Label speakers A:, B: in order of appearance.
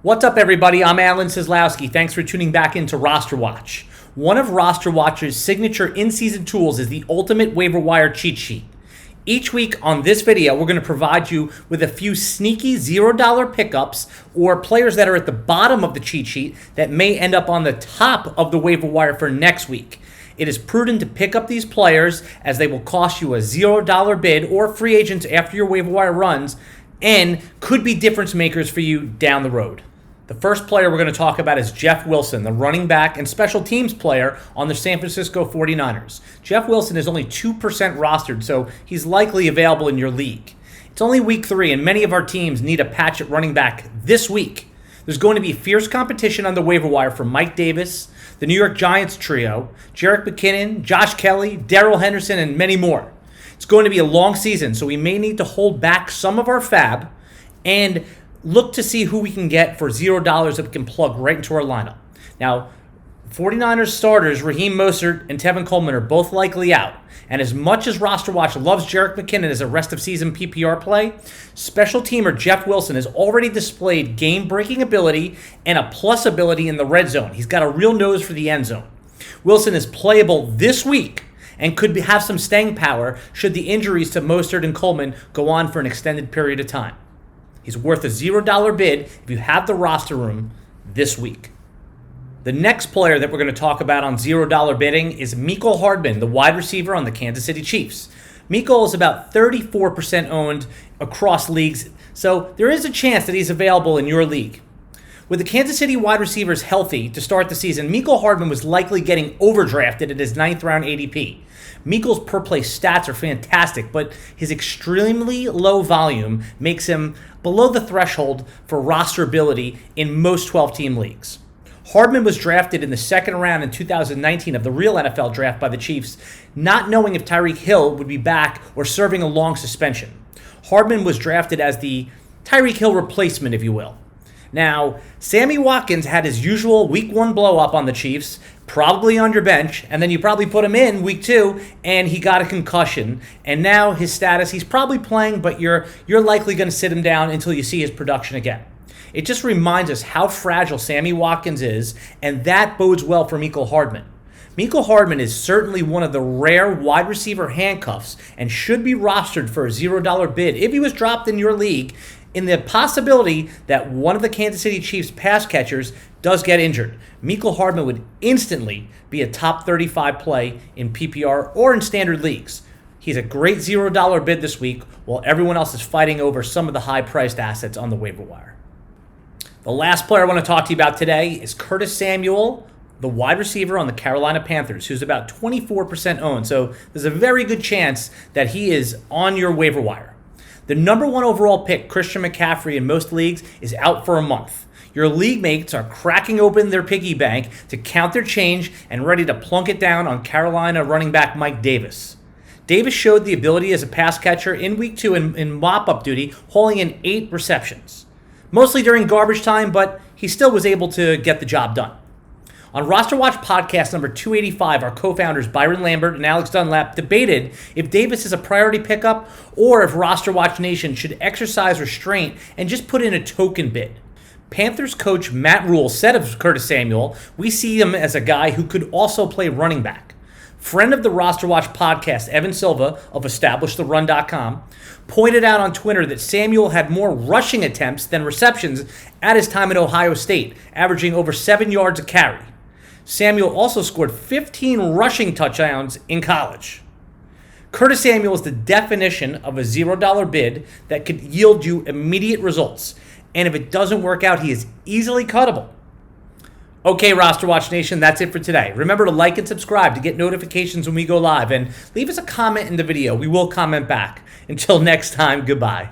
A: What's up, everybody? I'm Alan Seslowsky. Thanks for tuning back into RosterWatch. One of RosterWatch's signature in-season tools is the ultimate waiver wire cheat sheet. Each week on this video, we're going to provide you with a few sneaky $0 pickups or players that are at the bottom of the cheat sheet that may end up on the top of the waiver wire for next week. It is prudent to pick up these players as they will cost you a $0 bid or free agents after your waiver wire runs and could be difference makers for you down the road. The first player we're going to talk about is Jeff Wilson, the running back and special teams player on the San Francisco 49ers. Jeff Wilson is only 2% rostered, so he's likely available in your league. It's only week 3, and many of our teams need a patch at running back this week. There's going to be fierce competition on the waiver wire for Mike Davis, the New York Giants trio, Jerick McKinnon, Josh Kelly, Darrell Henderson, and many more. It's going to be a long season, so we may need to hold back some of our fab and look to see who we can get for $0 that we can plug right into our lineup. Now, 49ers starters Raheem Mostert and Tevin Coleman are both likely out. And as much as RosterWatch loves Jerick McKinnon as a rest-of-season PPR play, special teamer Jeff Wilson has already displayed game-breaking ability and a plus ability in the red zone. He's got a real nose for the end zone. Wilson is playable this week and could have some staying power should the injuries to Mostert and Coleman go on for an extended period of time. He's worth a $0 bid if you have the roster room this week. The next player that we're going to talk about on $0 bidding is Mecole Hardman, the wide receiver on the Kansas City Chiefs. Mecole is about 34% owned across leagues, so there is a chance that he's available in your league. With the Kansas City wide receivers healthy to start the season, Mecole Hardman was likely getting overdrafted at his 9th round ADP. Mecole's per play stats are fantastic, but his extremely low volume makes him below the threshold for rosterability in most 12-team leagues. Hardman was drafted in the 2nd round in 2019 of the real NFL draft by the Chiefs, not knowing if Tyreek Hill would be back or serving a long suspension. Hardman was drafted as the Tyreek Hill replacement, if you will. Now, Sammy Watkins had his usual week 1 blow up on the Chiefs, probably on your bench, and then you probably put him in week 2, and he got a concussion. And now his status, he's probably playing, but you're likely going to sit him down until you see his production again. It just reminds us how fragile Sammy Watkins is, and that bodes well for Mecole Hardman. Mecole Hardman is certainly one of the rare wide receiver handcuffs and should be rostered for a $0 bid if he was dropped in your league, in the possibility that one of the Kansas City Chiefs pass catchers does get injured. Mecole Hardman would instantly be a top 35 play in PPR or in standard leagues. He's a great $0 bid this week while everyone else is fighting over some of the high-priced assets on the waiver wire. The last player I want to talk to you about today is Curtis Samuel, the wide receiver on the Carolina Panthers, who's about 24% owned. So there's a very good chance that he is on your waiver wire. The number 1 overall pick, Christian McCaffrey, in most leagues is out for a month. Your league mates are cracking open their piggy bank to count their change and ready to plunk it down on Carolina running back Mike Davis. Davis showed the ability as a pass catcher in week 2 in mop-up duty, hauling in 8 receptions. Mostly during garbage time, but he still was able to get the job done. On RosterWatch podcast number 285, our co-founders Byron Lambert and Alex Dunlap debated if Davis is a priority pickup or if RosterWatch Nation should exercise restraint and just put in a token bid. Panthers coach Matt Rule said of Curtis Samuel, "We see him as a guy who could also play running back." Friend of the RosterWatch podcast, Evan Silva of EstablishTheRun.com, pointed out on Twitter that Samuel had more rushing attempts than receptions at his time at Ohio State, averaging over 7 yards a carry. Samuel also scored 15 rushing touchdowns in college. Curtis Samuel is the definition of a $0 bid that could yield you immediate results. And if it doesn't work out, he is easily cuttable. Okay, RosterWatch Nation, that's it for today. Remember to like and subscribe to get notifications when we go live. And leave us a comment in the video. We will comment back. Until next time, goodbye.